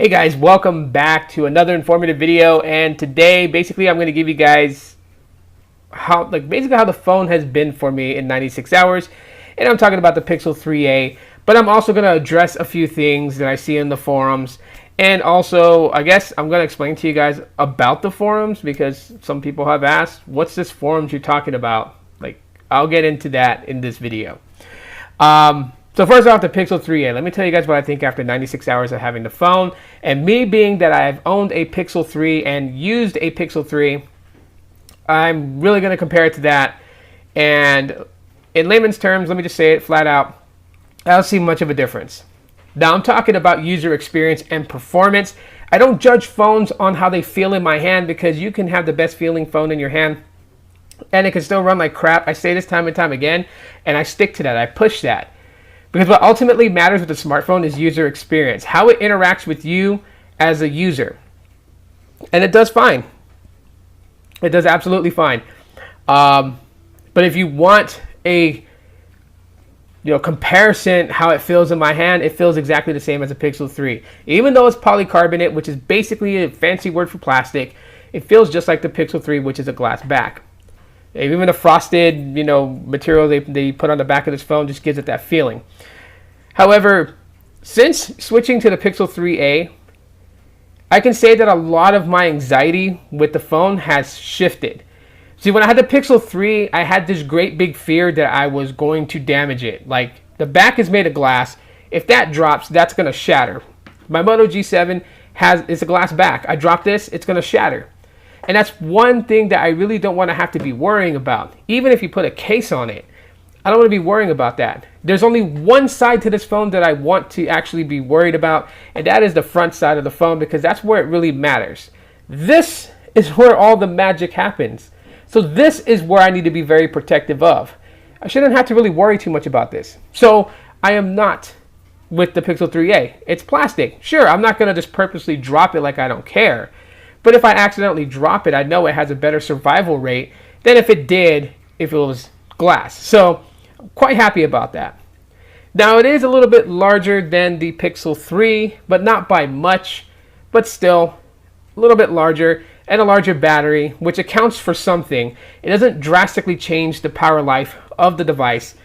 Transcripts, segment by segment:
Hey guys, welcome back to another informative video, and today basically I'm going to give you guys how the phone has been for me in 96 hours, and I'm talking about the Pixel 3a, but I'm also going to address a few things that I see in the forums, and also I guess I'm going to explain to you guys about the forums because some people have asked, what's this forums you're talking about? I'll get into that in this video. So first off, the Pixel 3a. Let me tell you guys what I think after 96 hours of having the phone. And me being that I've owned a Pixel 3 and used a Pixel 3, I'm really going to compare it to that. And in layman's terms, let me just say it flat out, I don't see much of a difference. Now I'm talking about user experience and performance. I don't judge phones on how they feel in my hand because you can have the best feeling phone in your hand and it can still run like crap. I say this time and time again, and I stick to that. I push that. Because what ultimately matters with a smartphone is user experience, how it interacts with you as a user. And it does fine. It does absolutely fine. But if you want a comparison, how it feels in my hand, it feels exactly the same as a Pixel 3. Even though it's polycarbonate, which is basically a fancy word for plastic, it feels just like the Pixel 3, which is a glass back. Even the frosted, material they put on the back of this phone just gives it that feeling. However, since switching to the Pixel 3a, I can say that a lot of my anxiety with the phone has shifted. See, when I had the Pixel 3, I had this great big fear that I was going to damage it. Like, the back is made of glass. If that drops, that's going to shatter. My Moto G7 is a glass back. I drop this, it's going to shatter. And that's one thing that I really don't want to have to be worrying about. Even if you put a case on it, I don't want to be worrying about that. There's only one side to this phone that I want to actually be worried about, and that is the front side of the phone because that's where it really matters. This is where all the magic happens. So this is where I need to be very protective of. I shouldn't have to really worry too much about this. So I am not with the Pixel 3a. It's plastic. Sure, I'm not going to just purposely drop it like I don't care. But if I accidentally drop it, I know it has a better survival rate than if it was glass. So I'm quite happy about that. Now it is a little bit larger than the Pixel 3, but not by much, but still a little bit larger and a larger battery, which accounts for something. It doesn't drastically change the power life of the device,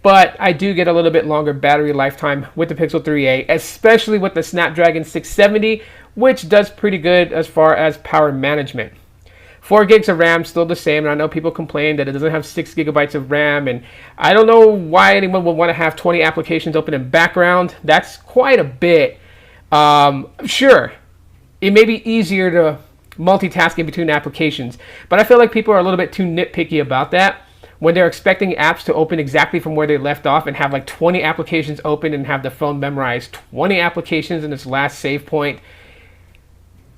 but I do get a little bit longer battery lifetime with the Pixel 3a, especially with the Snapdragon 670, which does pretty good as far as power management. 4 gigs of RAM, still the same, and I know people complain that it doesn't have 6 gigabytes of RAM, and I don't know why anyone would want to have 20 applications open in background. That's quite a bit. Sure, it may be easier to multitask in between applications, but I feel like people are a little bit too nitpicky about that when they're expecting apps to open exactly from where they left off and have like 20 applications open and have the phone memorize 20 applications in its last save point.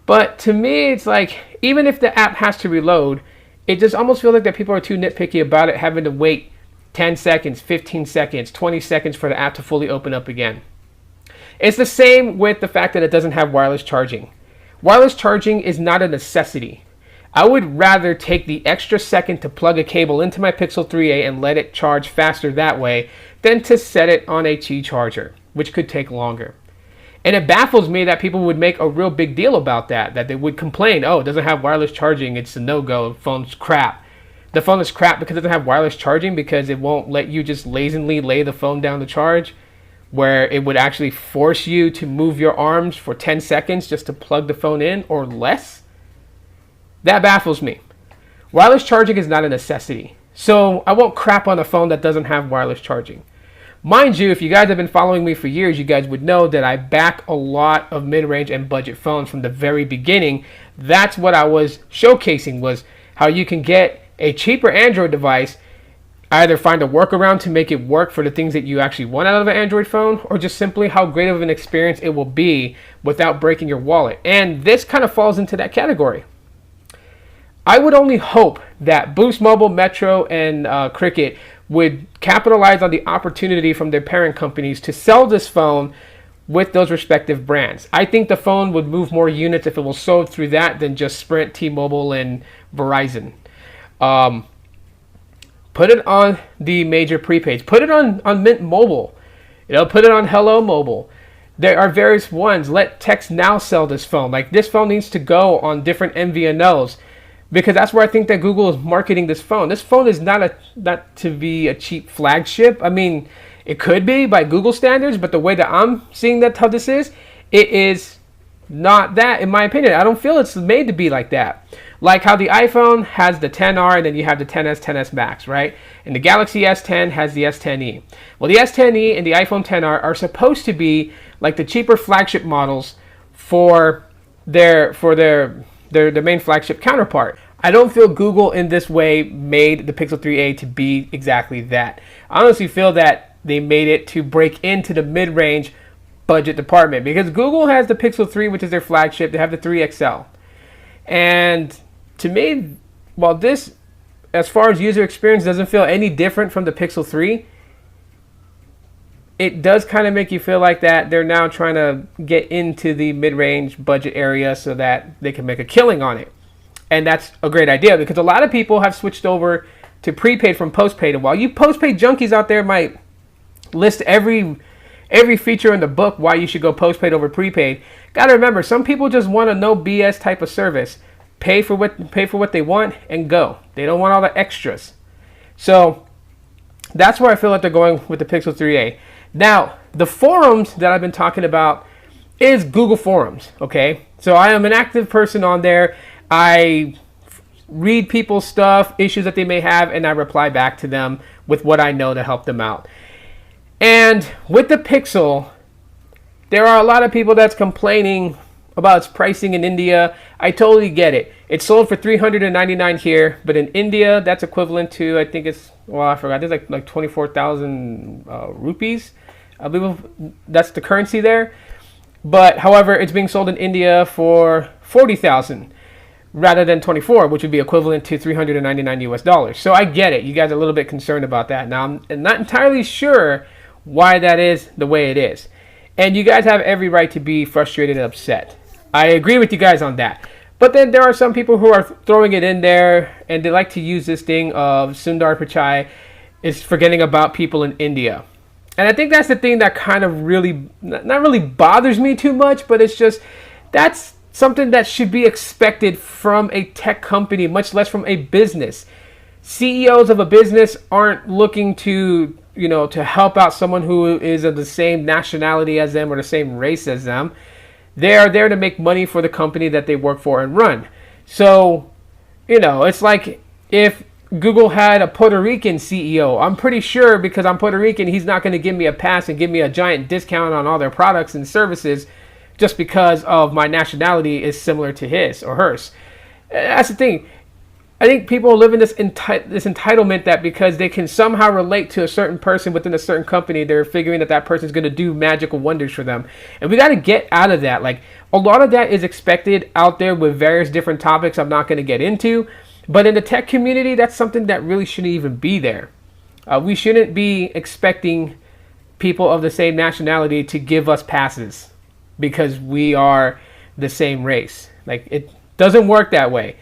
But to me, it's like, even if the app has to reload, it just almost feels like that people are too nitpicky about it, having to wait 10 seconds, 15 seconds, 20 seconds for the app to fully open up again. It's the same with the fact that it doesn't have wireless charging. Wireless charging is not a necessity. I would rather take the extra second to plug a cable into my Pixel 3a and let it charge faster that way than to set it on a Qi charger, which could take longer. And it baffles me that people would make a real big deal about that they would complain, oh, it doesn't have wireless charging, it's a no-go, the phone's crap. The phone is crap because it doesn't have wireless charging because it won't let you just lazily lay the phone down to charge, where it would actually force you to move your arms for 10 seconds just to plug the phone in or less. That baffles me. Wireless charging is not a necessity. So I won't crap on a phone that doesn't have wireless charging. Mind you, if you guys have been following me for years, you guys would know that I back a lot of mid-range and budget phones from the very beginning. That's what I was showcasing, was how you can get a cheaper Android device, either find a workaround to make it work for the things that you actually want out of an Android phone, or just simply how great of an experience it will be without breaking your wallet. And this kind of falls into that category. I would only hope that Boost Mobile, Metro, and Cricket would capitalize on the opportunity from their parent companies to sell this phone with those respective brands. I think the phone would move more units if it was sold through that than just Sprint, T-Mobile, and Verizon. Put it on the major prepaids. Put it on Mint Mobile. Put it on Hello Mobile. There are various ones. Let Text Now sell this phone. Like, this phone needs to go on different MVNOs, because that's where I think that Google is marketing this phone. This phone is not to be a cheap flagship. I mean, it could be by Google standards, but the way that I'm seeing that how this is, it is not that, in my opinion. I don't feel it's made to be like that. Like how the iPhone has the XR and then you have the XS, XS Max, right? And the Galaxy S10 has the S10e. Well, the S10e and the iPhone XR are supposed to be like the cheaper flagship models for their main flagship counterpart. I don't feel Google in this way made the Pixel 3a to be exactly that. I honestly feel that they made it to break into the mid-range budget department, because Google has the Pixel 3, which is their flagship. They have the 3 XL. And to me, while this, as far as user experience, doesn't feel any different from the Pixel 3, it does kind of make you feel like that they're now trying to get into the mid-range budget area so that they can make a killing on it. And that's a great idea, because a lot of people have switched over to prepaid from postpaid. And while you postpaid junkies out there might list every feature in the book why you should go postpaid over prepaid, gotta remember, some people just want a no BS type of service. Pay for what they want and go. They don't want all the extras. So that's where I feel like they're going with the Pixel 3a. Now, the forums that I've been talking about is Google Forums, okay? So I am an active person on there. I read people's stuff, issues that they may have, and I reply back to them with what I know to help them out. And with the Pixel, there are a lot of people that's complaining about its pricing in India. I totally get it. It's sold for $399 here, but in India, that's equivalent to, I think it's, well, I forgot, it's like 24,000 rupees. I believe that's the currency there. But however, it's being sold in India for 40,000 rather than 24, which would be equivalent to $399 US. So I get it. You guys are a little bit concerned about that. Now, I'm not entirely sure why that is the way it is. And you guys have every right to be frustrated and upset. I agree with you guys on that. But then there are some people who are throwing it in there, and they like to use this thing of Sundar Pichai is forgetting about people in India. And I think that's the thing that kind of really, not really bothers me too much, but it's just, that's something that should be expected from a tech company, much less from a business. CEOs of a business aren't looking to, to help out someone who is of the same nationality as them or the same race as them. They are there to make money for the company that they work for and run. So, it's like if Google had a Puerto Rican CEO. I'm pretty sure, because I'm Puerto Rican, he's not going to give me a pass and give me a giant discount on all their products and services just because of my nationality is similar to his or hers. That's the thing. I think people live in this entitlement that because they can somehow relate to a certain person within a certain company, they're figuring that person is going to do magical wonders for them. And we got to get out of that. Like, a lot of that is expected out there with various different topics I'm not going to get into. But in the tech community, that's something that really shouldn't even be there. We shouldn't be expecting people of the same nationality to give us passes because we are the same race. Like, it doesn't work that way.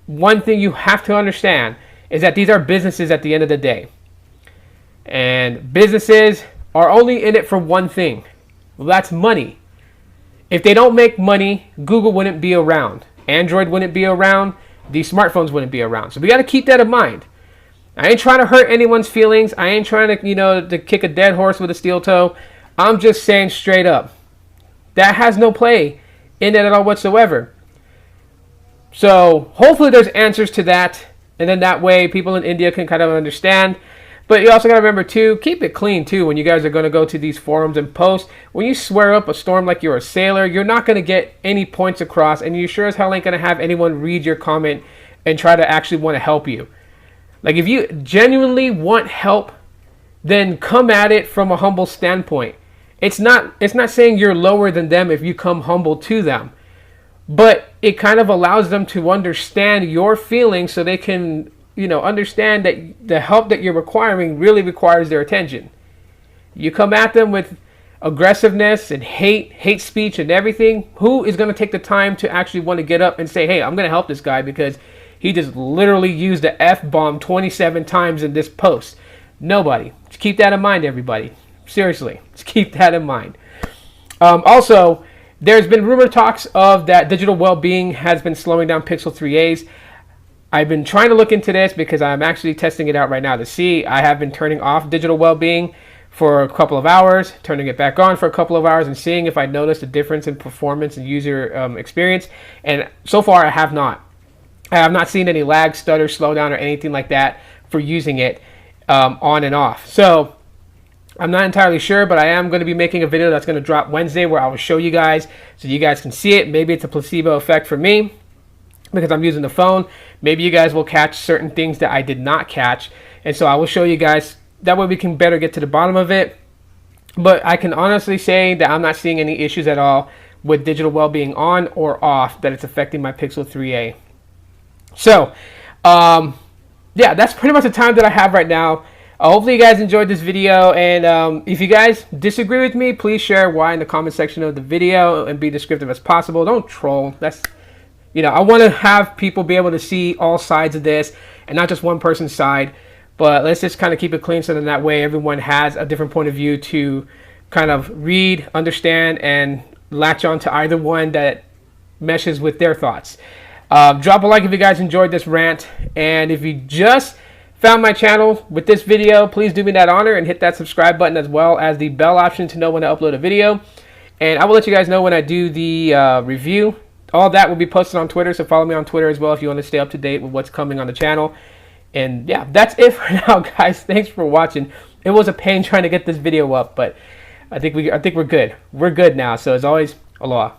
One thing you have to understand is that these are businesses at the end of the day. And businesses are only in it for one thing. Well, that's money. If they don't make money, Google wouldn't be around. Android wouldn't be around. These smartphones wouldn't be around. So we got to keep that in mind. I ain't trying to hurt anyone's feelings. I ain't trying to, to kick a dead horse with a steel toe. I'm just saying straight up. That has no play in it at all whatsoever. So hopefully there's answers to that. And then that way people in India can kind of understand. But you also got to remember too, keep it clean too when you guys are going to go to these forums and post. When you swear up a storm like you're a sailor, you're not going to get any points across. And you sure as hell ain't going to have anyone read your comment and try to actually want to help you. Like, if you genuinely want help, then come at it from a humble standpoint. It's not saying you're lower than them if you come humble to them. But it kind of allows them to understand your feelings so they can, understand that the help that you're requiring really requires their attention. You come at them with aggressiveness and hate speech and everything. Who is going to take the time to actually want to get up and say, hey, I'm going to help this guy because he just literally used the F-bomb 27 times in this post? Nobody. Just keep that in mind, everybody. Seriously, just keep that in mind. Also, there's been rumor talks of that Digital Wellbeing has been slowing down Pixel 3a's. I've been trying to look into this because I'm actually testing it out right now to see. I have been turning off Digital Wellbeing for a couple of hours, turning it back on for a couple of hours, and seeing if I noticed a difference in performance and user experience. And so far, I have not. I have not seen any lag, stutter, slowdown, or anything like that for using it on and off. So I'm not entirely sure, but I am going to be making a video that's going to drop Wednesday where I will show you guys so you guys can see it. Maybe it's a placebo effect for me because I'm using the phone. Maybe you guys will catch certain things that I did not catch. And so I will show you guys. That way we can better get to the bottom of it. But I can honestly say that I'm not seeing any issues at all with Digital Wellbeing on or off that it's affecting my Pixel 3a. So, yeah, that's pretty much the time that I have right now. Hopefully you guys enjoyed this video, and if you guys disagree with me, please share why in the comment section of the video and be descriptive as possible. Don't troll. That's, I want to have people be able to see all sides of this and not just one person's side. But let's just kind of keep it clean so that way everyone has a different point of view to kind of read, understand, and latch on to either one that meshes with their thoughts. Drop a like if you guys enjoyed this rant, and if you just found my channel with this video, please do me that honor and hit that subscribe button as well as the bell option to know when I upload a video. And I will let you guys know when I do the review. All that will be posted on Twitter, so follow me on Twitter as well if you want to stay up to date with what's coming on the channel. And yeah, that's it for now, guys. Thanks for watching. It was a pain trying to get this video up, but I think we're good. We're good now. So as always, aloha.